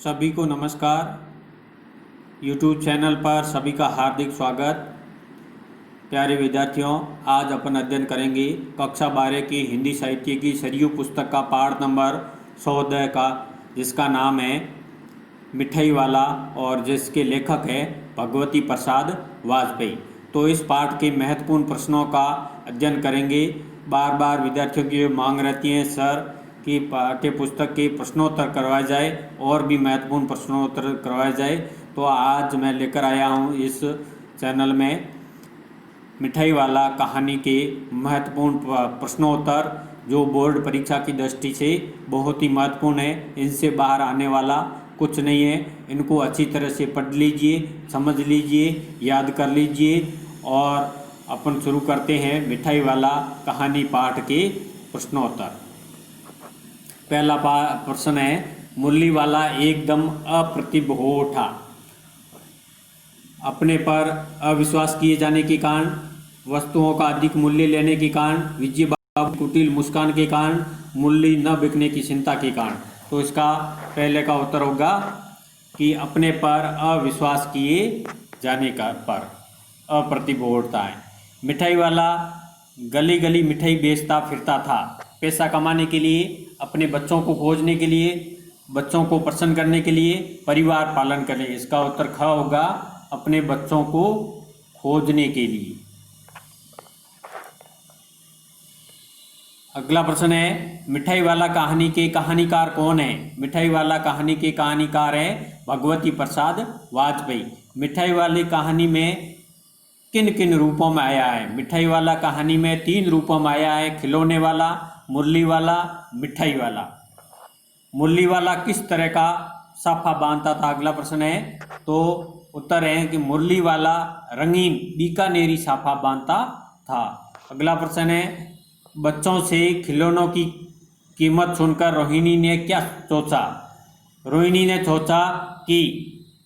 सभी को नमस्कार। YouTube चैनल पर सभी का हार्दिक स्वागत। प्यारे विद्यार्थियों, आज अपन अध्ययन करेंगे कक्षा 12 की हिंदी साहित्य की सरयू पुस्तक का पाठ नंबर 114 का, जिसका नाम है मिठाई वाला और जिसके लेखक है भगवती प्रसाद वाजपेयी। तो इस पाठ के महत्वपूर्ण प्रश्नों का अध्ययन करेंगे। बार बार विद्यार्थियों की मांग रहती है सर कि पाठ्य पुस्तक के प्रश्नोत्तर करवाए जाए और भी महत्वपूर्ण प्रश्नोत्तर करवाए जाए। तो आज मैं लेकर आया हूँ इस चैनल में मिठाई वाला कहानी के महत्वपूर्ण प्रश्नोत्तर, जो बोर्ड परीक्षा की दृष्टि से बहुत ही महत्वपूर्ण है। इनसे बाहर आने वाला कुछ नहीं है। इनको अच्छी तरह से पढ़ लीजिए, समझ लीजिए, याद कर लीजिए। और अपन शुरू करते हैं मिठाई वाला कहानी पाठ के प्रश्नोत्तर। पहला प्रश्न है, मुरली वाला एकदम अप्रतिभ हो उठा। अपने पर अविश्वास किए जाने के कारण, वस्तुओं का अधिक मूल्य लेने के कारण, विजय बाबू कुटिल मुस्कान के कारण, मुरली न बिकने की चिंता के कारण। तो इसका पहले का उत्तर होगा कि अपने पर अविश्वास किए जाने का पर अप्रतिभ उठता है। मिठाई वाला गली गली मिठाई बेचता फिरता था, पैसा कमाने के लिए, अपने बच्चों को खोजने के लिए, बच्चों को प्रसन्न करने के लिए, परिवार पालन करने। इसका उत्तर ख होगा, अपने बच्चों को खोजने के लिए। अगला प्रश्न है, मिठाई वाला कहानी के कहानीकार कौन है? मिठाई वाला कहानी के कहानीकार है भगवती प्रसाद वाजपेयी। मिठाई वाली कहानी में किन किन रूपों में आया है? मिठाई वाला कहानी में 3 रूपों में आया है, खिलौने वाला, मुरली वाला, मिठाई वाला। मुरली वाला किस तरह का साफा बांधता था? अगला प्रश्न है। तो उत्तर है कि मुरली वाला रंगीन बीकानेरी साफा बांधता था। अगला प्रश्न है, बच्चों से खिलौनों की कीमत सुनकर रोहिणी ने क्या सोचा? रोहिणी ने सोचा कि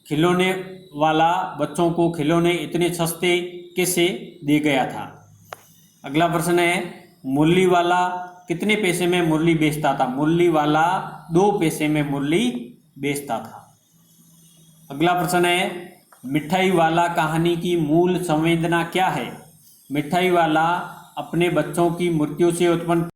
खिलौने वाला बच्चों को खिलौने इतने सस्ते कैसे दे गया था। अगला प्रश्न है, मुरली वाला कितने पैसे में मुरली बेचता था? मुरली वाला 2 पैसे में मुरली बेचता था। अगला प्रश्न है, मिठाई वाला कहानी की मूल संवेदना क्या है? मिठाई वाला अपने बच्चों की मृत्यु से उत्पन्न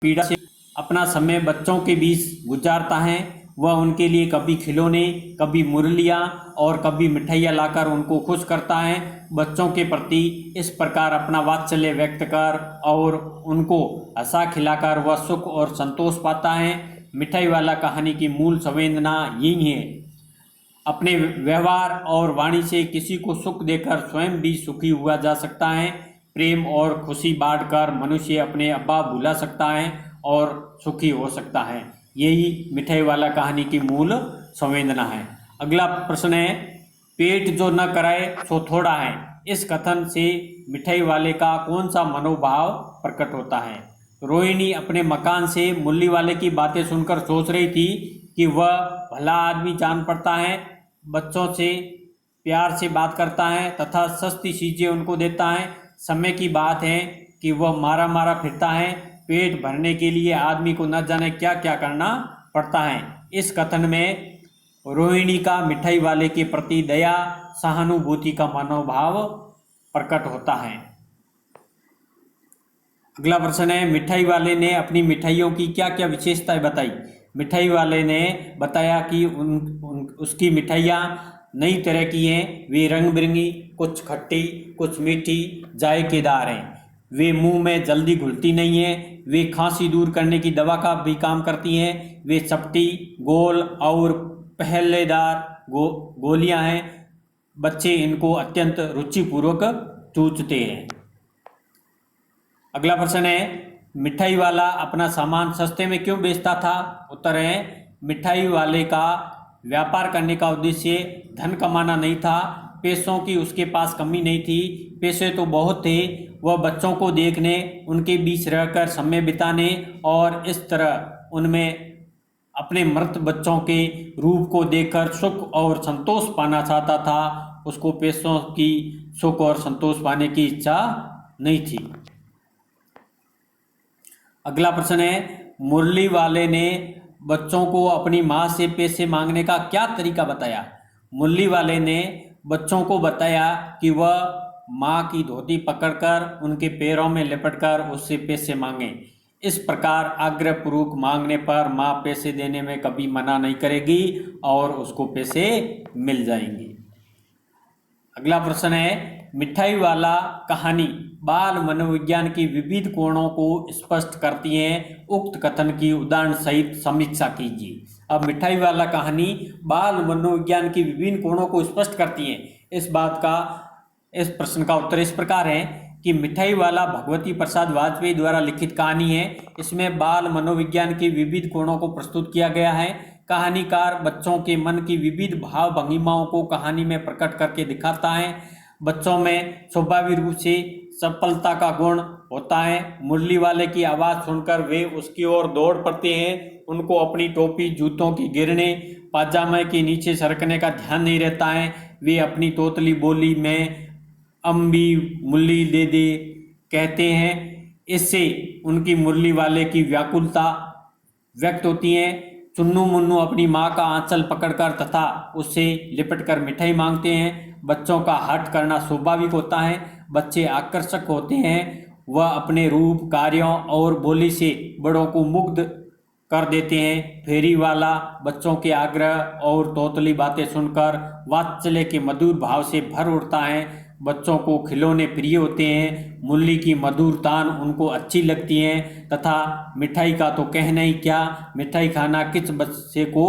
पीड़ा से अपना समय बच्चों के बीच गुजारता है। वह उनके लिए कभी खिलौने, कभी मुरलियाँ और कभी मिठाइयाँ लाकर उनको खुश करता है। बच्चों के प्रति इस प्रकार अपना वात्सल्य व्यक्त कर और उनको हंसा खिलाकर वह सुख और संतोष पाता है। मिठाई वाला कहानी की मूल संवेदना यही है। अपने व्यवहार और वाणी से किसी को सुख देकर स्वयं भी सुखी हुआ जा सकता है। प्रेम और खुशी बांटकर मनुष्य अपने अभाव भुला सकता है और सुखी हो सकता है। यही मिठाई वाला कहानी की मूल संवेदना है। अगला प्रश्न है, पेट जो न कराए सो थोड़ा है। इस कथन से मिठाई वाले का कौन सा मनोभाव प्रकट होता है? रोहिणी अपने मकान से मुरली वाले की बातें सुनकर सोच रही थी कि वह भला आदमी जान पड़ता है, बच्चों से प्यार से बात करता है तथा सस्ती चीज़ें उनको देता है। समय की बात है कि वह मारा मारा फिरता है। पेट भरने के लिए आदमी को न जाने क्या क्या करना पड़ता है। इस कथन में रोहिणी का मिठाई वाले के प्रति दया, सहानुभूति का मनोभाव प्रकट होता है। अगला प्रश्न है, मिठाई वाले ने अपनी मिठाइयों की क्या क्या विशेषताएं बताई? मिठाई वाले ने बताया कि उसकी मिठाइयाँ नई तरह की हैं। वे रंग बिरंगी, कुछ खट्टी, कुछ मीठी, जायकेदार हैं। वे मुंह में जल्दी घुलती नहीं हैं। वे खांसी दूर करने की दवा का भी काम करती हैं। वे चपटी, गोल और पहलेदार गोलियां हैं। बच्चे इनको अत्यंत रुचिपूर्वक चूसते हैं। अगला प्रश्न है, मिठाई वाला अपना सामान सस्ते में क्यों बेचता था? उत्तर है, मिठाई वाले का व्यापार करने का उद्देश्य धन कमाना नहीं था। पैसों की उसके पास कमी नहीं थी। पैसे तो बहुत थे। वह बच्चों को देखने, उनके बीच रहकर समय बिताने और इस तरह उनमें अपने मृत बच्चों के रूप को देखकर सुख और संतोष पाना चाहता था। उसको पैसों की सुख और संतोष पाने की इच्छा नहीं थी। अगला प्रश्न है, मुरली वाले ने बच्चों को अपनी माँ से पैसे मांगने का क्या तरीका बताया। मुरली वाले ने बच्चों को बताया कि वह माँ की धोती पकड़कर उनके पैरों में लिपटकर उससे पैसे मांगे। इस प्रकार आग्रहपूर्वक मांगने पर माँ पैसे देने में कभी मना नहीं करेगी और उसको पैसे मिल जाएंगे। अगला प्रश्न है, मिठाई वाला कहानी बाल मनोविज्ञान की विविध कोणों को स्पष्ट करती है। उक्त कथन की उदाहरण सहित समीक्षा कीजिए। अब मिठाई वाला कहानी बाल मनोविज्ञान की विभिन्न कोणों को स्पष्ट करती है। इस प्रश्न का उत्तर इस प्रकार है कि मिठाई वाला भगवती प्रसाद वाजपेयी द्वारा लिखित कहानी है। इसमें बाल मनोविज्ञान के विविध कोणों को प्रस्तुत किया गया है। कहानीकार बच्चों के मन की विविध भाव भंगिमाओं को कहानी में प्रकट करके दिखाता है। बच्चों में स्वाभाविक रूप से चपलता का गुण होता है। मुरली वाले की आवाज़ सुनकर वे उसकी ओर दौड़ पड़ते हैं। उनको अपनी टोपी, जूतों की गिरने, पाजामे के नीचे सरकने का ध्यान नहीं रहता है। वे अपनी तोतली बोली में अम्बी मुरली दे दे कहते हैं। इससे उनकी मुरली वाले की व्याकुलता व्यक्त होती है। चुन्नू मुन्नू अपनी माँ का आंचल पकड़कर तथा उससे लिपटकर मिठाई मांगते हैं। बच्चों का हट करना स्वाभाविक होता है। बच्चे आकर्षक होते हैं। वह अपने रूप, कार्यों और बोली से बड़ों को मुग्ध कर देते हैं। फेरी वाला बच्चों के आग्रह और तोतली बातें सुनकर वात्सल्य के मधुर भाव से भर उठता है। बच्चों को खिलौने प्रिय होते हैं। मुरली की मधुर तान उनको अच्छी लगती हैं तथा मिठाई का तो कहना ही क्या, मिठाई खाना किस बच्चे को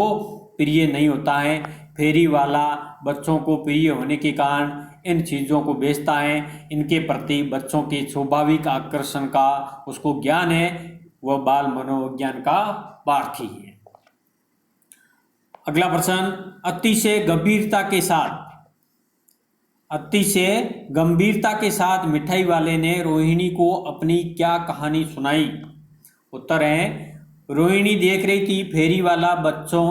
प्रिय नहीं होता है। फेरी वाला बच्चों को प्रिय होने के कारण इन चीज़ों को बेचता है। इनके प्रति बच्चों के स्वाभाविक आकर्षण का उसको ज्ञान है। वह बाल मनोविज्ञान का पार्थी है। अगला प्रश्न, अतिशय गंभीरता के साथ मिठाई वाले ने रोहिणी को अपनी क्या कहानी सुनाई। उत्तर है, रोहिणी देख रही थी फेरी वाला बच्चों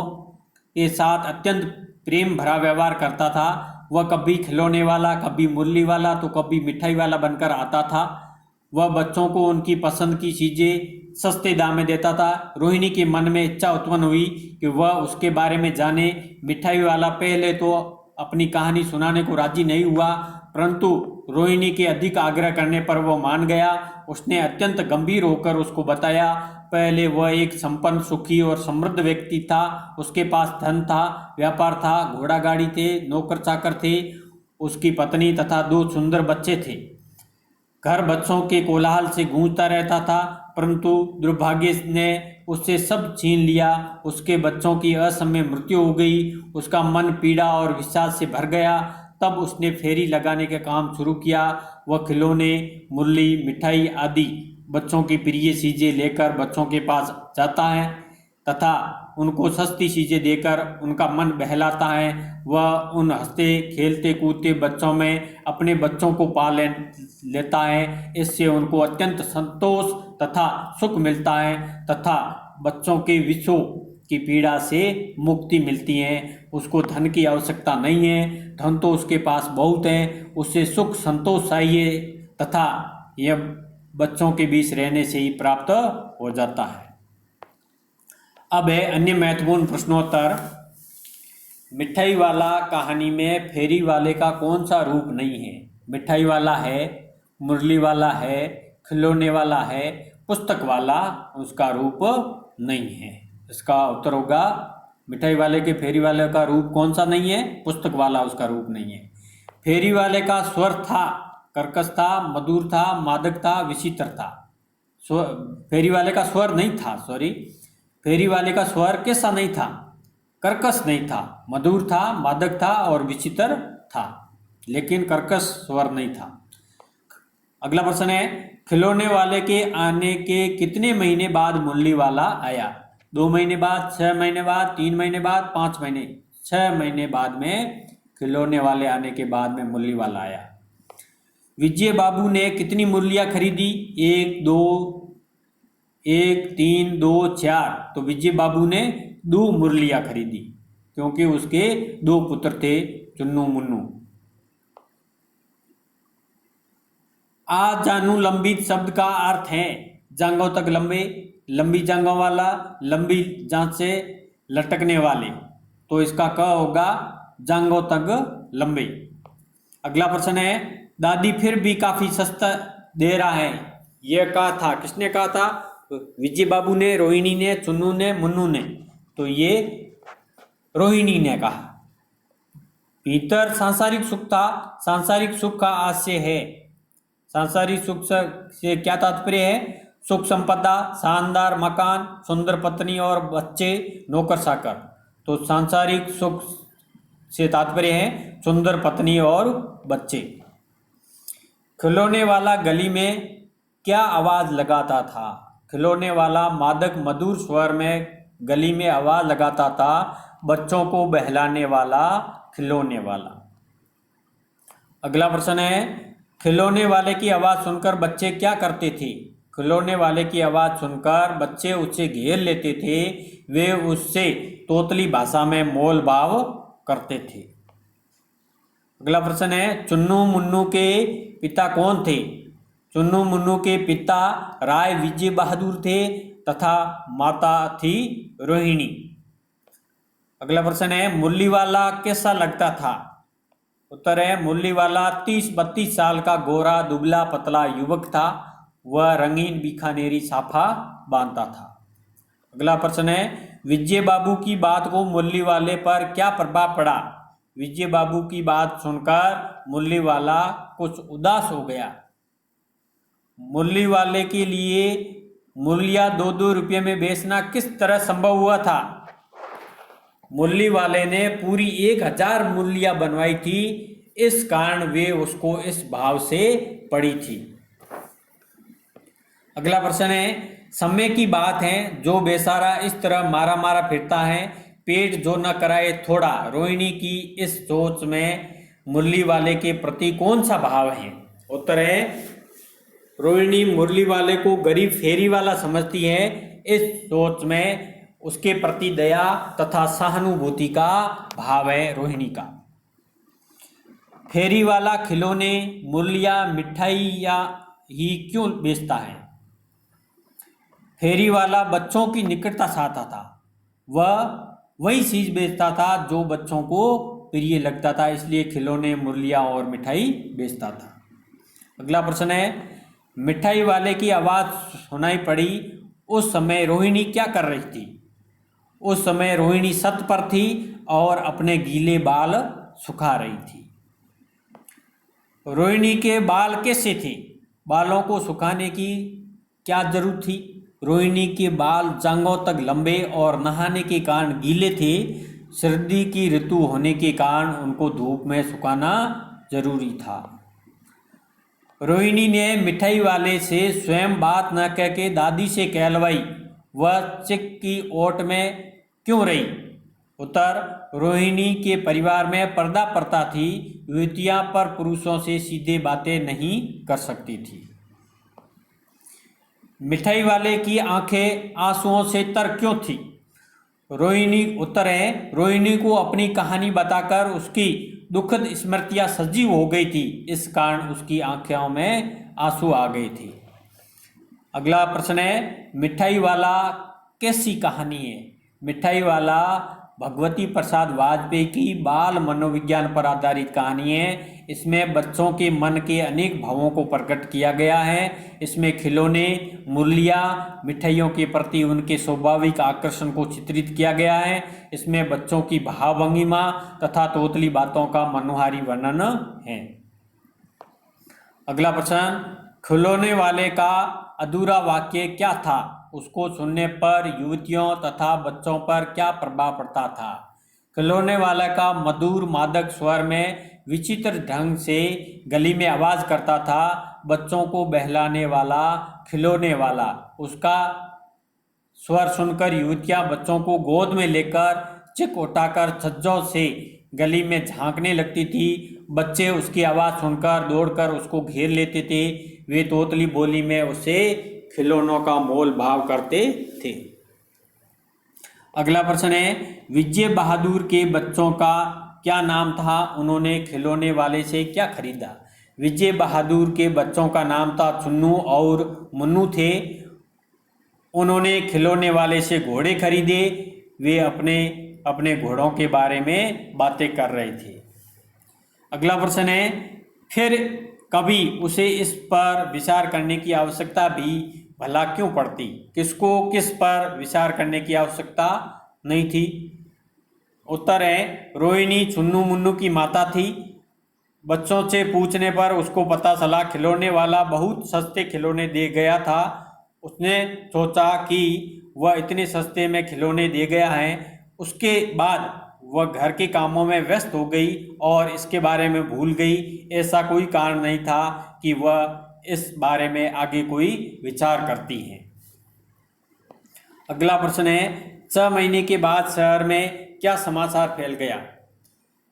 के साथ अत्यंत प्रेम भरा व्यवहार करता था। वह कभी खिलौने वाला, कभी मुरली वाला तो कभी मिठाई वाला बनकर आता था। वह बच्चों को उनकी पसंद की चीज़ें सस्ते दाम में देता था। रोहिणी के मन में इच्छा उत्पन्न हुई कि वह उसके बारे में जाने। मिठाई वाला पहले तो अपनी कहानी सुनाने को राजी नहीं हुआ, परंतु रोहिणी के अधिक आग्रह करने पर वह मान गया। उसने अत्यंत गंभीर होकर उसको बताया। पहले वह एक संपन्न, सुखी और समृद्ध व्यक्ति था। उसके पास धन था, व्यापार था, घोड़ा गाड़ी थे, नौकर चाकर थे, उसकी पत्नी तथा 2 सुंदर बच्चे थे। घर बच्चों के कोलाहल से गूंजता रहता था, परंतु दुर्भाग्य ने उससे सब छीन लिया। उसके बच्चों की असमय मृत्यु हो गई। उसका मन पीड़ा और विषाद से भर गया। तब उसने फेरी लगाने का काम शुरू किया। वह खिलौने, मुरली, मिठाई आदि बच्चों की प्रिय चीज़ें लेकर बच्चों के पास जाता है तथा उनको सस्ती चीज़ें देकर उनका मन बहलाता है। वह उन हंसते खेलते कूदते बच्चों में अपने बच्चों को पाल लेता है। इससे उनको अत्यंत संतोष तथा सुख मिलता है तथा बच्चों के विषों की पीड़ा से मुक्ति मिलती है। उसको धन की आवश्यकता नहीं है, धन तो उसके पास बहुत है। उससे सुख संतोष चाहिए तथा यह बच्चों के बीच रहने से ही प्राप्त हो जाता है। अब है अन्य महत्वपूर्ण प्रश्नोत्तर। मिठाई वाला कहानी में फेरी वाले का कौन सा रूप नहीं है। मिठाई वाला है, मुरली वाला है, खिलौने वाला है, पुस्तक वाला उसका रूप नहीं है। इसका उत्तर होगा मिठाई वाले के फेरी वाले का रूप कौन सा नहीं है, पुस्तक वाला उसका रूप नहीं है। फेरी वाले का स्वर था, कर्कश था, मधुर था, मादक था, विचित्र था। फेरी वाले का स्वर नहीं था, फेरी वाले का स्वर कैसा नहीं था, कर्कश नहीं था, मधुर था, मादक था और विचित्र था, लेकिन कर्कश स्वर नहीं था। अगला प्रश्न है, खिलौने वाले के आने के कितने महीने बाद मुरली वाला आया। 2 महीने बाद, 6 महीने बाद, 3 महीने बाद, 5 महीने। 6 महीने बाद में खिलौने वाले आने के बाद में मुरली वाला आया। विजय बाबू ने कितनी मुरलियाँ खरीदी। 1, 3, 2, 4। तो विजय बाबू ने 2 मुरलियाँ खरीदी क्योंकि उसके 2 पुत्र थे, चुन्नू मुन्नू। आ जानू लंबित शब्द का अर्थ है जांघों तक लंबे, लंबी जांघों वाला, लंबी जांघ से लटकने वाले, तो इसका क होगा जांघों तक लंबे। अगला प्रश्न है, दादी फिर भी काफी सस्ता दे रहा है, यह कहा था, किसने कहा था? विजय बाबू ने, रोहिणी ने, चुन्नू ने, मुन्नू ने। तो ये रोहिणी ने कहा। भीतर सांसारिक सुख था, सांसारिक सुख का आशय है। सांसारिक सुख से क्या तात्पर्य है? सुख संपदा, शानदार मकान, सुंदर पत्नी और बच्चे, नौकर चाकर। तो सांसारिक सुख से तात्पर्य है सुंदर पत्नी और बच्चे। खिलौने वाला गली में क्या आवाज लगाता था? खिलौने वाला मादक मधुर स्वर में गली में आवाज लगाता था। बच्चों को बहलाने वाला, खिलौने वाला। अगला प्रश्न है, खिलौने वाले की आवाज सुनकर बच्चे क्या करते थे? खिलौने वाले की आवाज सुनकर बच्चे उससे घेर लेते थे, वे उससे तोतली भाषा में मोल भाव करते थे। अगला प्रश्न है, चुन्नू मुन्नू के पिता कौन थे? चुन्नू मुन्नू के पिता राय विजय बहादुर थे तथा माता थी रोहिणी। अगला प्रश्न है, मुरली वाला कैसा लगता था? उत्तर है, मुरली वाला 30-32 साल का गोरा दुबला पतला युवक था। वह रंगीन बीकानेरी साफा बांधता था। अगला प्रश्न है, विजय बाबू की बात को मुरली वाले पर क्या प्रभाव पड़ा? विजय बाबू की बात सुनकर मुरली वाला कुछ उदास हो गया। मुरली वाले के लिए मुरलियां 2-2 रुपये में बेचना किस तरह संभव हुआ था? मुरली वाले ने पूरी 1000 मुरलियां बनवाई थी, इस कारण वे उसको इस भाव से पड़ी थी। अगला प्रश्न है, समय की बात है, जो बेचारा इस तरह मारा मारा फिरता है, पेट जो न कराए थोड़ा। रोहिणी की इस सोच में मुरली वाले के प्रति कौन सा भाव है? उत्तर है, रोहिणी मुरली वाले को गरीब फेरी वाला समझती है। इस सोच में उसके प्रति दया तथा सहानुभूति का भाव है रोहिणी का। फेरी वाला खिलौने, मुरलियां, मिठाइयां ही क्यों बेचता है? फेरी वाला बच्चों की निकटता चाहता था। वह वही चीज बेचता था जो बच्चों को प्रिय लगता था, इसलिए खिलौने, मुरलियां और मिठाई बेचता था। अगला प्रश्न है, मिठाई वाले की आवाज सुनाई पड़ी, उस समय रोहिणी क्या कर रही थी? उस समय रोहिणी छत पर थी और अपने गीले बाल सुखा रही थी। रोहिणी के बाल कैसे थे? बालों को सुखाने की क्या जरूरत थी? रोहिणी के बाल जांघों तक लंबे और नहाने के कारण गीले थे। सर्दी की ऋतु होने के कारण उनको धूप में सुखाना जरूरी था। रोहिणी ने मिठाई वाले से स्वयं बात न कह के दादी से कहलवाई। वह चिक की ओट में क्यों रही? उत्तर, रोहिणी के परिवार में पर्दा प्रथा थी। युवतियां पर पुरुषों से सीधे बातें नहीं कर सकती थी। मिठाई वाले की आंखें आंसुओं से तर क्यों थी? रोहिणी, उत्तर है, रोहिणी को अपनी कहानी बताकर उसकी दुखद स्मृतियां सजीव हो गई थी, इस कारण उसकी आंखों में आंसू आ गए थे। अगला प्रश्न है, मिठाई वाला कैसी कहानी है? मिठाई वाला भगवती प्रसाद वाजपेयी की बाल मनोविज्ञान पर आधारित कहानी है। इसमें बच्चों के मन के अनेक भावों को प्रकट किया गया है। इसमें खिलौने, मुरलियां, मिठाइयों के प्रति उनके स्वाभाविक आकर्षण को चित्रित किया गया है। इसमें बच्चों की भावभंगिमा तथा तोतली बातों का मनोहारी वर्णन है। अगला प्रश्न, खिलौने वाले का अधूरा वाक्य क्या था? उसको सुनने पर युवतियों तथा बच्चों पर क्या प्रभाव पड़ता था? खिलौने वाला का मधुर मादक स्वर में विचित्र ढंग से गली में आवाज करता था। बच्चों को बहलाने वाला, खिलौने वाला। उसका स्वर सुनकर युवतियां बच्चों को गोद में लेकर चिक उठाकर छज्जों से गली में झांकने लगती थी। बच्चे उसकी आवाज सुनकर दौड़कर उसको घेर लेते थे। वे तोतली बोली में उसे खिलौनों का मोल भाव करते थे। अगला प्रश्न है, विजय बहादुर के बच्चों का क्या नाम था? उन्होंने खिलौने वाले से क्या खरीदा? विजय बहादुर के बच्चों का नाम था चुन्नू और मुन्नू थे। उन्होंने खिलौने वाले से घोड़े खरीदे। वे अपने अपने घोड़ों के बारे में बातें कर रहे थे। अगला प्रश्न है, फिर कभी उसे इस पर विचार करने की आवश्यकता भी भला क्यों पड़ती? किसको किस पर विचार करने की आवश्यकता नहीं थी? उत्तर है, रोहिणी चुन्नू मुन्नू की माता थी। बच्चों से पूछने पर उसको पता चला खिलौने वाला बहुत सस्ते खिलौने दे गया था। उसने सोचा कि वह इतने सस्ते में खिलौने दे गया है। उसके बाद वह घर के कामों में व्यस्त हो गई और इसके बारे में भूल गई। ऐसा कोई कारण नहीं था कि वह इस बारे में आगे कोई विचार करती है। अगला प्रश्न है, 6 महीने के बाद शहर में क्या समाचार फैल गया?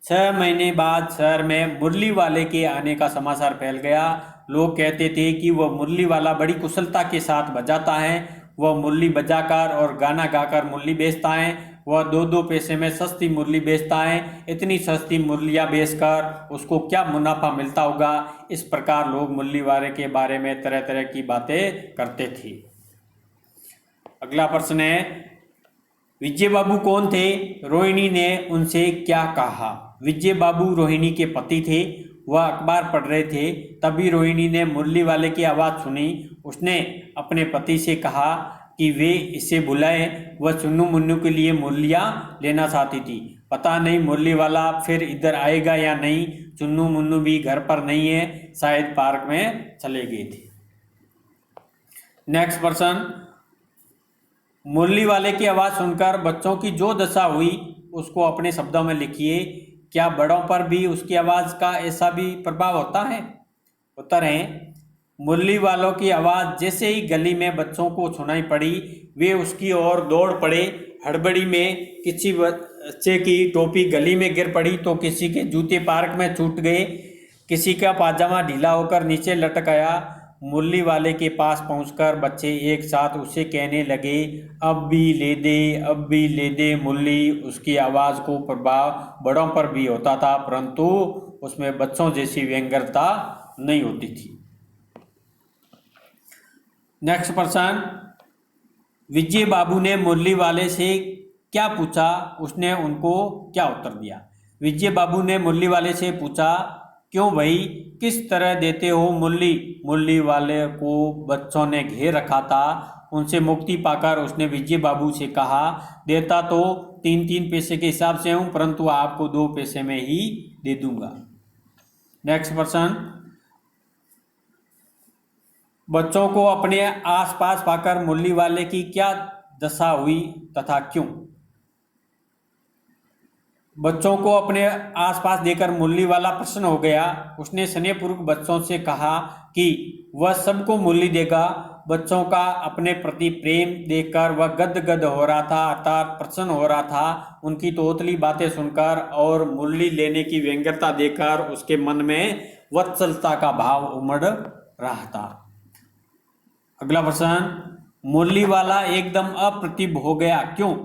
6 महीने बाद शहर में मुरली वाले के आने का समाचार फैल गया। लोग कहते थे कि वह मुरली वाला बड़ी कुशलता के साथ बजाता है। वह मुरली बजाकर और गाना गाकर मुरली बेचता है। वह 2-2 पैसे में सस्ती मुरली बेचता है। इतनी सस्ती मुरलियाँ बेचकर उसको क्या मुनाफा मिलता होगा? इस प्रकार लोग मुरली वाले के बारे में तरह तरह की बातें करते थे। अगला प्रश्न है, विजय बाबू कौन थे? रोहिणी ने उनसे क्या कहा? विजय बाबू रोहिणी के पति थे। वह अखबार पढ़ रहे थे, तभी रोहिणी ने मुरली वाले की आवाज़ सुनी। उसने अपने पति से कहा कि वे इसे बुलाएं। वह चुन्नू मुन्नू के लिए मुरलियाँ लेना चाहती थी। पता नहीं मुरली वाला फिर इधर आएगा या नहीं। चुन्नू मुन्नू भी घर पर नहीं है, शायद पार्क में चले गए थे। नेक्स्ट प्रश्न, मुरली वाले की आवाज़ सुनकर बच्चों की जो दशा हुई उसको अपने शब्दों में लिखिए। क्या बड़ों पर भी उसकी आवाज़ का ऐसा भी प्रभाव होता है? उत्तर है, मुरली वालों की आवाज़ जैसे ही गली में बच्चों को सुनाई पड़ी, वे उसकी ओर दौड़ पड़े। हड़बड़ी में किसी बच्चे की टोपी गली में गिर पड़ी तो किसी के जूते पार्क में छूट गए, किसी का पाजामा ढीला होकर नीचे लटक आया। मुरली वाले के पास पहुंचकर बच्चे एक साथ उसे कहने लगे, अब भी ले दे, अब भी ले दे मुरली। उसकी आवाज़ को प्रभाव बड़ों पर भी होता था, परंतु उसमें बच्चों जैसी व्यंग्यता नहीं होती थी। नेक्स्ट प्रश्न, विजय बाबू ने मुरली वाले से क्या पूछा? उसने उनको क्या उत्तर दिया? विजय बाबू ने मुरली वाले से पूछा, क्यों भाई, किस तरह देते हो मुरली? मुरली वाले को बच्चों ने घेर रखा था। उनसे मुक्ति पाकर उसने विजय बाबू से कहा, देता तो 3-3 पैसे के हिसाब से हूँ, परंतु आपको 2 पैसे में ही दे दूंगा। नेक्स्ट प्रश्न, बच्चों को अपने आसपास पाकर मुरली वाले की क्या दशा हुई तथा क्यों? बच्चों को अपने आसपास देखकर मुरली वाला प्रसन्न हो गया। उसने स्नेहपूर्वक बच्चों से कहा कि वह सबको मुरली देगा। बच्चों का अपने प्रति प्रेम देखकर वह गदगद हो रहा था, अर्थात प्रसन्न हो रहा था। उनकी तोतली बातें सुनकर और मुरली लेने की व्यंग्यता देखकर उसके मन में वत्सलता का भाव उमड़ रहा था। अगला प्रश्न, मुरली वाला एकदम अप्रतिभ हो गया, क्यों?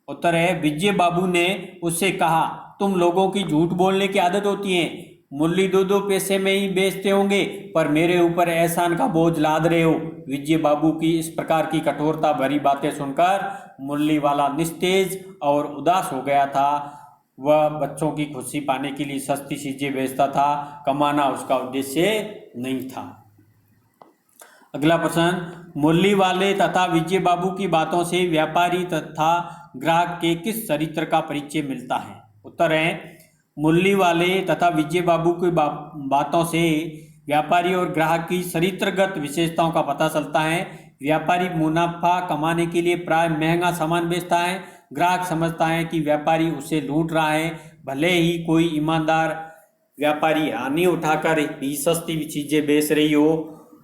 उत्तर है, विजय बाबू ने उससे कहा, तुम लोगों की झूठ बोलने की आदत होती है। मुरली 2-2 पैसे में ही बेचते होंगे, पर मेरे ऊपर एहसान का बोझ लाद रहे हो। विजय बाबू की इस प्रकार की कठोरता भरी बातें सुनकर मुरली वाला निस्तेज और उदास हो गया था। वह बच्चों की खुशी पाने के लिए सस्ती चीजें बेचता था, कमाना उसका उद्देश्य नहीं था। अगला प्रश्न, मुरली वाले तथा विजय बाबू की बातों से व्यापारी तथा ग्राहक के किस चरित्र का परिचय मिलता है? उत्तर है, मुरली वाले तथा विजय बाबू की बातों से व्यापारी और ग्राहक की चरित्रगत विशेषताओं का पता चलता है। व्यापारी मुनाफा कमाने के लिए प्राय महंगा सामान बेचता है। ग्राहक समझता है कि व्यापारी उसे लूट रहा है। भले ही कोई ईमानदार व्यापारी हानि उठाकर भी सस्ती चीजें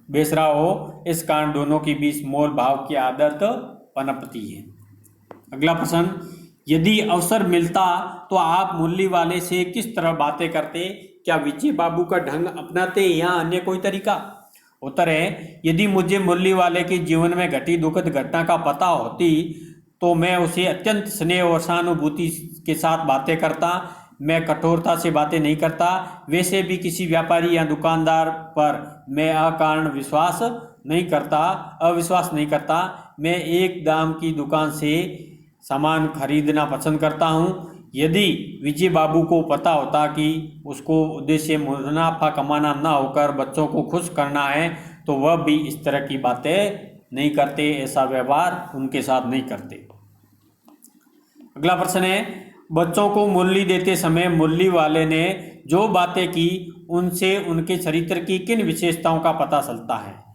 बेच रहा हो, इस कारण दोनों के बीच मोल भाव की आदत पनपती है। अगला प्रश्न, यदि अवसर मिलता तो आप मुरली वाले से किस तरह बातें करते? क्या विजय बाबू का ढंग अपनाते या अन्य कोई तरीका? उत्तर है, यदि मुझे मुरली वाले के जीवन में घटी दुखद घटना का पता होती तो मैं उसे अत्यंत स्नेह और सहानुभूति के साथ बातें करता। मैं कठोरता से बातें नहीं करता। वैसे भी किसी व्यापारी या दुकानदार पर मैं अकारण अविश्वास नहीं करता। मैं एक दाम की दुकान से सामान खरीदना पसंद करता हूँ। यदि विजय बाबू को पता होता कि उसको उद्देश्य मुनाफा कमाना ना होकर बच्चों को खुश करना है तो वह भी इस तरह की बातें नहीं करते, ऐसा व्यवहार उनके साथ नहीं करते। अगला प्रश्न है, बच्चों को मुरली देते समय मुरली वाले ने जो बातें की उनसे उनके चरित्र की किन विशेषताओं का पता चलता है।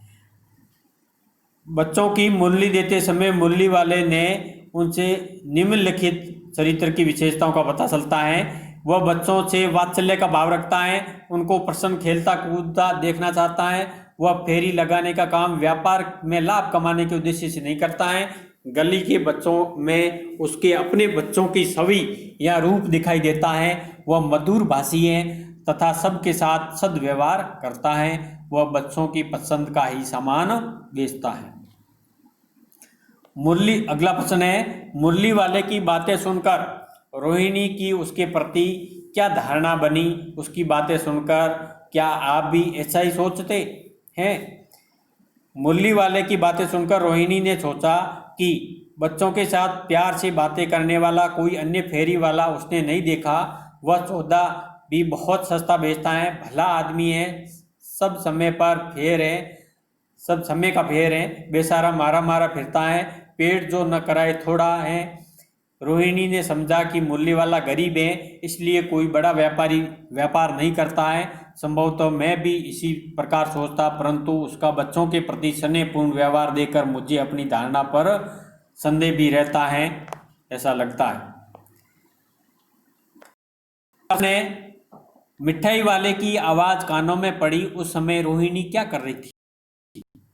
बच्चों की मुरली देते समय मुरली वाले ने उनसे निम्नलिखित चरित्र की विशेषताओं का पता चलता है। वह बच्चों से वात्सल्य का भाव रखता है, उनको प्रसन्न खेलता कूदता देखना चाहता है। वह फेरी लगाने का काम व्यापार में लाभ कमाने के उद्देश्य से नहीं करता है। गली के बच्चों में उसके अपने बच्चों की छवि या रूप दिखाई देता है। वह मधुर भाषी है तथा सबके साथ सद्व्यवहार करता है। वह बच्चों की पसंद का ही सामान बेचता है। मुरली, अगला प्रश्न है, मुरली वाले की बातें सुनकर रोहिणी की उसके प्रति क्या धारणा बनी। उसकी बातें सुनकर क्या आप भी ऐसा ही सोचते हैं। मुरली वाले की बातें सुनकर रोहिणी ने सोचा कि बच्चों के साथ प्यार से बातें करने वाला कोई अन्य फेरी वाला उसने नहीं देखा। वह सौदा भी बहुत सस्ता बेचता है, भला आदमी है, सब समय का फेर है, बेचारा मारा मारा फिरता है, पेट जो न कराए थोड़ा है। रोहिणी ने समझा कि मुरली वाला गरीब है, इसलिए कोई बड़ा व्यापार नहीं करता है। संभवतः मैं भी इसी प्रकार सोचता, परंतु उसका बच्चों के प्रति स्नेहपूर्ण व्यवहार देकर मुझे अपनी धारणा पर संदेह भी रहता है, ऐसा लगता है। उसने मिठाई वाले की आवाज कानों में पड़ी। उस समय रोहिणी क्या कर रही थी।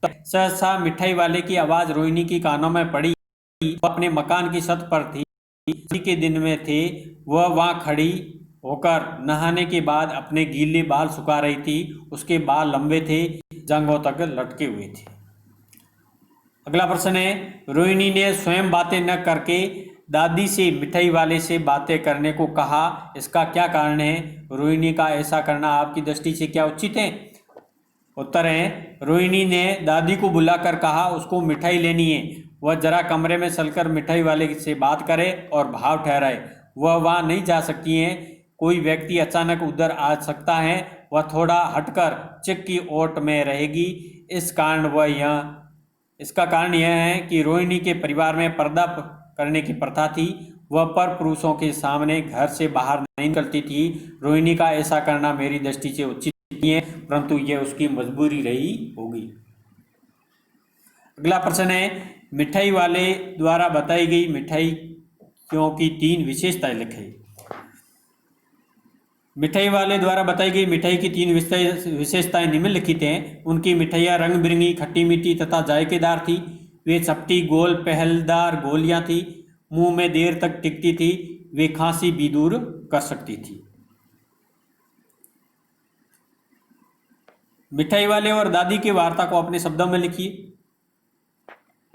सहसा मिठाई वाले की आवाज रोहिणी की कानों में पड़ी। वह अपने मकान की छत पर थी, के दिन में थे। वह वहां खड़ी होकर नहाने के बाद अपने गीले बाल सुखा रही थी। उसके बाल लंबे थे, जांघों तक लटके हुए थे। अगला प्रश्न है, रोहिणी ने स्वयं बातें न करके दादी से मिठाई वाले से बातें करने को कहा, इसका क्या कारण है। रोहिणी का ऐसा करना आपकी दृष्टि से क्या उचित है। उत्तर है, रोहिणी ने दादी को बुलाकर कहा उसको मिठाई लेनी है। वह जरा कमरे में चलकर मिठाई वाले से बात करे और भाव ठहराए। वह वहां नहीं जा सकती हैं। कोई व्यक्ति अचानक उधर आ सकता है। वह थोड़ा हटकर चिक की ओट में रहेगी। इसका कारण यह है कि रोहिणी के परिवार में पर्दा करने की प्रथा थी। वह पर पुरुषों के सामने घर से बाहर नहीं निकलती थी। रोहिणी का ऐसा करना मेरी दृष्टि से उचित नहीं है, परंतु यह उसकी मजबूरी रही होगी। अगला प्रश्न है, मिठाई वाले द्वारा बताई गई मिठाइयों की 3 विशेषताएं लिखें। मिठाई वाले द्वारा बताई गई मिठाई की 3 विशेषताएं निम्नलिखित हैं। उनकी मिठाइयाँ रंग बिरंगी, खट्टी मीठी तथा जायकेदार थी। वे चपटी गोल पहलदार गोलियां थी। मुंह में देर तक टिकती थी। वे खांसी भी दूर कर सकती थी। मिठाई वाले और दादी की वार्ता को अपने शब्दों में लिखिए।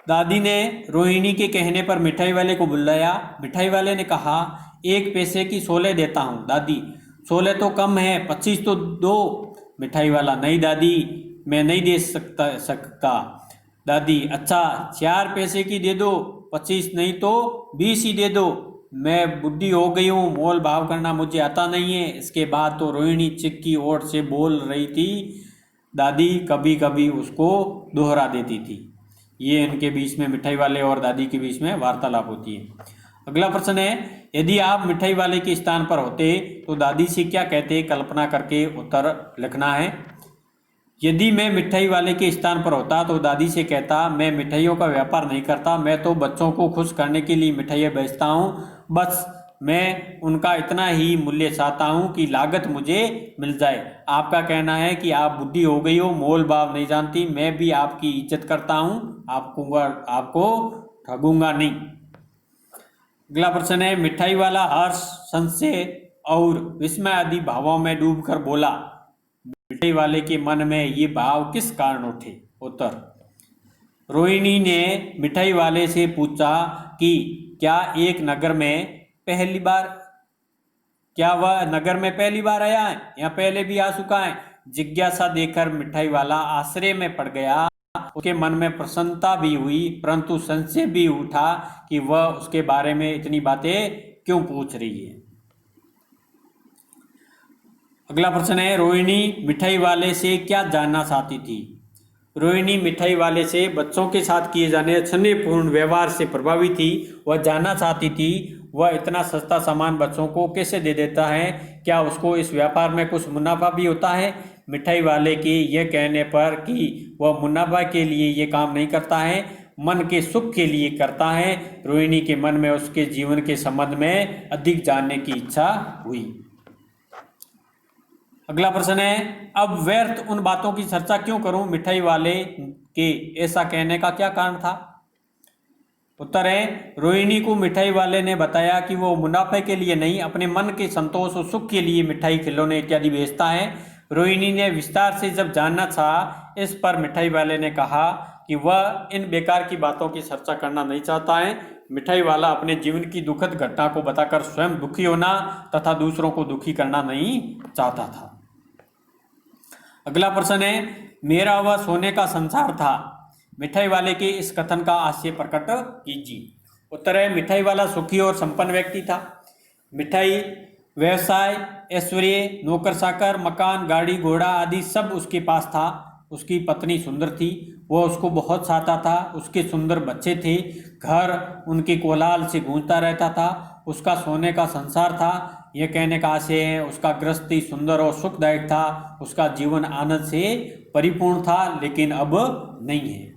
दादी ने रोहिणी के कहने पर मिठाई वाले को बुलाया। मिठाई वाले ने कहा, 1 पैसे की 16 देता हूँ। दादी, 16 तो कम है, 25 तो दो। मिठाई वाला, नहीं दादी, मैं नहीं दे सकता। दादी, अच्छा 4 पैसे की दे दो, 25 नहीं तो 20 ही दे दो। मैं बुढ़ी हो गई हूँ, मोल भाव करना मुझे आता नहीं है। इसके बाद तो रोहिणी चिक की ओर से बोल रही थी। दादी कभी कभी उसको दोहरा देती थी। ये इनके बीच में, मिठाई वाले और दादी के बीच में वार्तालाप होती है। अगला प्रश्न है, यदि आप मिठाई वाले के स्थान पर होते तो दादी से क्या कहते, कल्पना करके उत्तर लिखना है। यदि मैं मिठाई वाले के स्थान पर होता तो दादी से कहता, मैं मिठाइयों का व्यापार नहीं करता, मैं तो बच्चों को खुश करने के लिए मिठाइयाँ बेचता हूँ। बस मैं उनका इतना ही मूल्य चाहता हूँ कि लागत मुझे मिल जाए। आपका कहना है कि आप बुढ़ी हो गई हो, मोल भाव नहीं जानती। मैं भी आपकी इज्जत करता हूँ, आपको ठगूंगा नहीं। अगला प्रश्न है, मिठाई वाला हर्ष, संशय और विस्मय आदि भावों में डूबकर बोला। मिठाई वाले के मन में ये भाव किस कारण उठे। उत्तर, रोहिणी ने मिठाई वाले से पूछा कि क्या वह नगर में पहली बार आया है या पहले भी आ चुका है। जिज्ञासा देखकर मिठाई वाला आश्चर्य में पड़ गया। उसके मन में प्रसन्नता भी हुई, परंतु संशय भी उठा कि वह उसके बारे में इतनी बातें क्यों पूछ रही है। अगला प्रश्न है, रोहिणी मिठाई वाले से क्या जानना चाहती थी। रोहिणी मिठाई वाले से बच्चों के साथ किए जाने स्नेहपूर्ण व्यवहार से प्रभावित थी। वह जानना चाहती थी वह इतना सस्ता सामान बच्चों को कैसे दे देता है, क्या उसको इस व्यापार में कुछ मुनाफा भी होता है। मिठाई वाले के यह कहने पर कि वह मुनाफा के लिए ये काम नहीं करता है, मन के सुख के लिए करता है, रोहिणी के मन में उसके जीवन के संबंध में अधिक जानने की इच्छा हुई। अगला प्रश्न है, अब व्यर्थ उन बातों की चर्चा क्यों करूं, मिठाई वाले के ऐसा कहने का क्या कारण था। उत्तर है, रोहिणी को मिठाई वाले ने बताया कि वो मुनाफे के लिए नहीं, अपने मन के संतोष और सुख के लिए मिठाई, खिलौने इत्यादि बेचता है। रोहिणी ने विस्तार से जब जानना चाहा, इस पर मिठाई वाले ने कहा कि वह इन बेकार की बातों की चर्चा करना नहीं चाहता है। मिठाई वाला अपने जीवन की दुखद घटना को बताकर स्वयं दुखी होना तथा दूसरों को दुखी करना नहीं चाहता था। अगला प्रश्न है, मेरा वह सोने का संसार था, मिठाई वाले के इस कथन का आशय प्रकट कीजिए। उत्तर है, मिठाई वाला सुखी और संपन्न व्यक्ति था। मिठाई, व्यवसाय, ऐश्वर्य, नौकर चाकर, मकान, गाड़ी घोड़ा आदि सब उसके पास था। उसकी पत्नी सुंदर थी, वह उसको बहुत चाहता था। उसके सुंदर बच्चे थे, घर उनके कोलाहल से गूंजता रहता था। उसका सोने का संसार था, यह कहने का आशय है उसका गृहस्थी सुंदर और सुखदायक था। उसका जीवन आनंद से परिपूर्ण था, लेकिन अब नहीं है।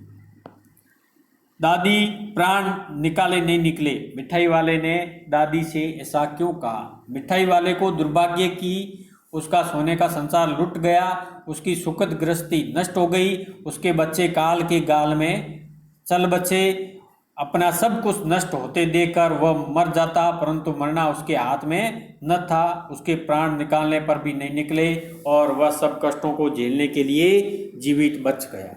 दादी प्राण निकाले नहीं निकले, मिठाई वाले ने दादी से ऐसा क्यों कहा। मिठाई वाले को दुर्भाग्य की उसका सोने का संसार लुट गया, उसकी सुखद गृहस्थी नष्ट हो गई, उसके बच्चे काल के गाल में चल बचे। अपना सब कुछ नष्ट होते देखकर वह मर जाता, परंतु मरना उसके हाथ में न था। उसके प्राण निकालने पर भी नहीं निकले और वह सब कष्टों को झेलने के लिए जीवित बच गया।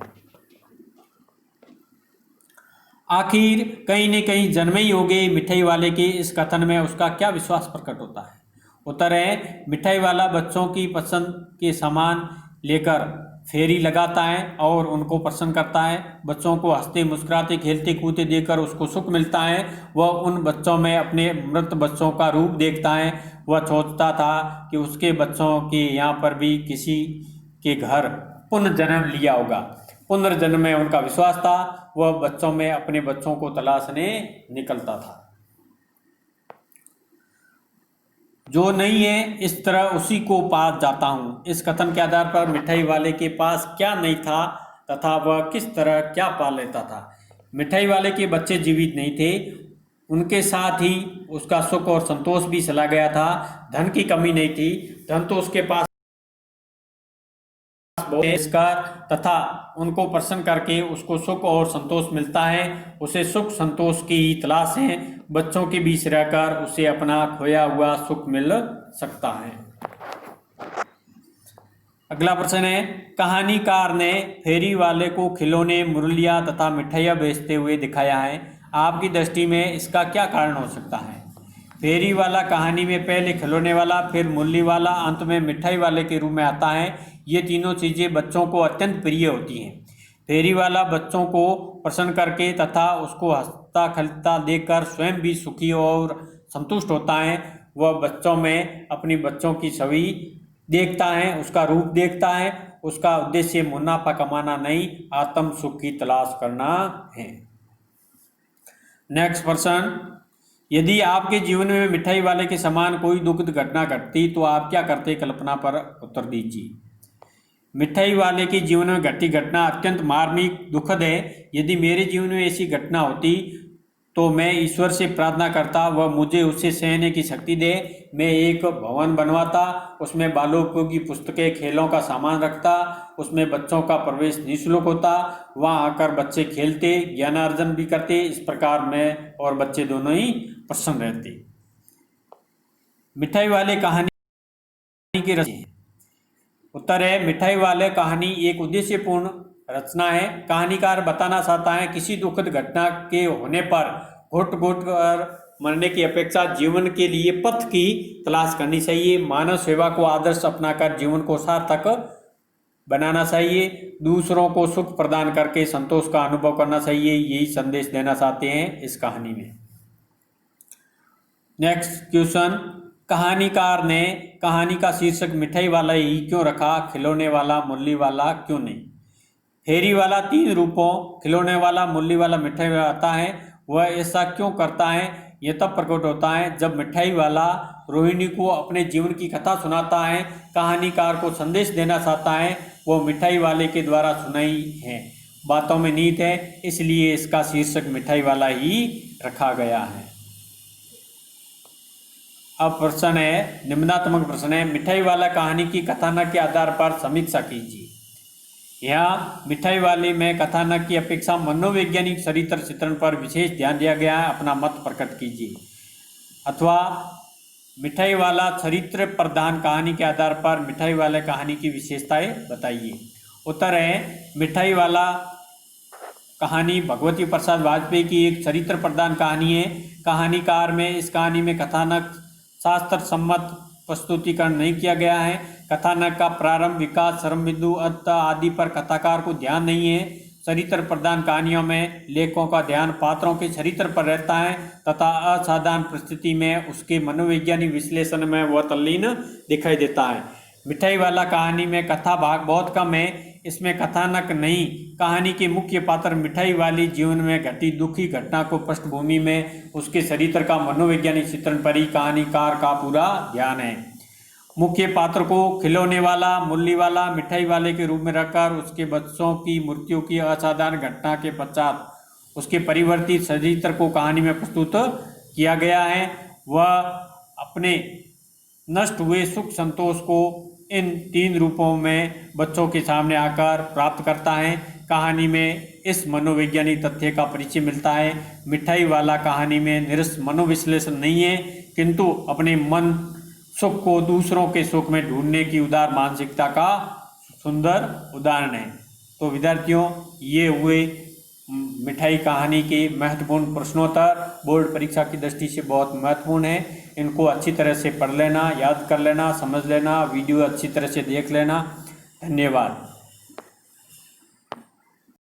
आखिर कहीं न कहीं जन्मे ही हो गए, मिठाई वाले के इस कथन में उसका क्या विश्वास प्रकट होता है। उत्तर है, मिठाई वाला बच्चों की पसंद के सामान लेकर फेरी लगाता है और उनको प्रसन्न करता है। बच्चों को हंसते मुस्कुराते खेलते कूदते देखकर उसको सुख मिलता है। वह उन बच्चों में अपने मृत बच्चों का रूप देखता है। वह सोचता था कि उसके बच्चों के यहाँ पर भी किसी के घर पुनर्जन्म लिया होगा। पुनर्जन्म में उनका विश्वास था। वह बच्चों में अपने बच्चों को तलाशने निकलता था। जो नहीं है इस तरह उसी को पास जाता हूँ। इस कथन के आधार पर मिठाई वाले के पास क्या नहीं था तथा वह किस तरह क्या पा लेता था। मिठाई वाले के बच्चे जीवित नहीं थे, उनके साथ ही उसका सुख और संतोष भी चला गया था। धन की कमी नहीं थी, धन तो उसके पास तथा उनको प्रसन्न करके उसको सुख और संतोष मिलता है। उसे सुख संतोष की तलाश है, बच्चों के बीच रहकर उसे अपना खोया हुआ सुख मिल सकता है। अगला प्रश्न है, कहानीकार ने फेरी वाले को खिलौने, मुरलियां तथा मिठाइयाँ बेचते हुए दिखाया है। आपकी दृष्टि में इसका क्या कारण हो सकता है। फेरी वाला कहानी में पहले खिलौने वाला, फिर मुरली वाला, अंत में मिठाई वाले के रूप में आता है। ये तीनों चीज़ें बच्चों को अत्यंत प्रिय होती हैं। फेरी वाला बच्चों को प्रसन्न करके तथा उसको हंसता खेलता देखकर स्वयं भी सुखी और संतुष्ट होता है। वह बच्चों में अपनी बच्चों की छवि देखता है, उसका रूप देखता है। उसका उद्देश्य मुनाफा कमाना नहीं, आत्म सुख की तलाश करना है। नेक्स्ट प्रश्न, यदि आपके जीवन में मिठाई वाले के समान कोई दुखद घटना घटती तो आप क्या करते, कल्पना पर उत्तर दीजिए। मिठाई वाले के जीवन में घटी घटना अत्यंत मार्मिक दुखद है। यदि मेरे जीवन में ऐसी घटना होती तो मैं ईश्वर से प्रार्थना करता वह मुझे उससे सहने की शक्ति दे। मैं एक भवन बनवाता, उसमें बालोपयोगी पुस्तकें, खेलों का सामान रखता, उसमें बच्चों का प्रवेश निःशुल्क होता, वहाँ आकर बच्चे खेलते, ज्ञानार्जन भी करते। इस प्रकार मैं और बच्चे दोनों ही प्रसन्न रहते। मिठाई वाले कहानी की रचना। उत्तर है, मिठाई वाले कहानी एक उद्देश्यपूर्ण रचना है। कहानीकार बताना चाहता है किसी दुखद घटना के होने पर घुट घुट कर मरने की अपेक्षा जीवन के लिए पथ की तलाश करनी चाहिए। मानव सेवा को आदर्श अपनाकर जीवन को सार्थक बनाना चाहिए, दूसरों को सुख प्रदान करके संतोष का अनुभव करना चाहिए, यही संदेश देना चाहते हैं इस कहानी में। नेक्स्ट क्वेश्चन, कहानीकार ने कहानी का शीर्षक मिठाई वाला ही क्यों रखा, खिलौने वाला, मुरली वाला क्यों नहीं। फेरी वाला 3 रूपों खिलौने वाला, मुरली वाला, मिठाई वाला आता है, वह ऐसा क्यों करता है, यह तब प्रकट होता है जब मिठाई वाला रोहिणी को अपने जीवन की कथा सुनाता है, कहानीकार को संदेश देना चाहता है, वो मिठाई वाले के द्वारा सुनाई है, बातों में नीत है, इसलिए इसका शीर्षक मिठाई वाला ही रखा गया है। अब प्रश्न है, निम्नात्मक प्रश्न है, मिठाई वाला कहानी की कथानक के आधार पर समीक्षा कीजिए। यहाँ मिठाई वाले में कथानक की अपेक्षा मनोवैज्ञानिक चरित्र चित्रण पर विशेष ध्यान दिया गया है, अपना मत प्रकट कीजिए। अथवा मिठाई वाला चरित्र प्रधान कहानी के आधार पर मिठाई वाले कहानी की विशेषताएं बताइए। उत्तर है, मिठाई वाला कहानी भगवती प्रसाद वाजपेयी की एक चरित्र प्रधान कहानी है। कहानीकार में इस कहानी में कथानक शास्त्र सम्मत प्रस्तुतिकरण नहीं किया गया है। कथानक का प्रारंभ, विकास, चरम बिंदु, अंत आदि पर कथाकार को ध्यान नहीं है। चरित्र प्रधान कहानियों में लेखकों का ध्यान पात्रों के चरित्र पर रहता है तथा असाधारण परिस्थिति में उसके मनोवैज्ञानिक विश्लेषण में वह तल्लीन दिखाई देता है। मिठाई वाला कहानी में कथा भाग बहुत कम है, इसमें कथानक नहीं, कहानी के मुख्य पात्र मिठाई वाली जीवन में घटी दुखी घटना को पृष्ठभूमि में उसके चरित्र का मनोवैज्ञानिक चित्रण पर ही कहानीकार का पूरा ध्यान है। मुख्य पात्र को खिलौने वाला, मुरली वाला, मिठाई वाले के रूप में रखकर उसके बच्चों की मृत्यु की असाधारण घटना के पश्चात उसके परिवर्तित चरित्र को कहानी में प्रस्तुत किया गया है। वह अपने नष्ट हुए सुख संतोष को इन 3 रूपों में बच्चों के सामने आकर प्राप्त करता है। कहानी में इस मनोवैज्ञानिक तथ्य का परिचय मिलता है, मिठाई वाला कहानी में निरस मनोविश्लेषण नहीं है, किंतु अपने मन सुख को दूसरों के सुख में ढूंढने की उदार मानसिकता का सुंदर उदाहरण है। तो विद्यार्थियों, ये हुए मिठाई कहानी के महत्वपूर्ण प्रश्नोत्तर, बोर्ड परीक्षा की दृष्टि से बहुत महत्वपूर्ण है। इनको अच्छी तरह से पढ़ लेना, याद कर लेना, समझ लेना, वीडियो अच्छी तरह से देख लेना। धन्यवाद।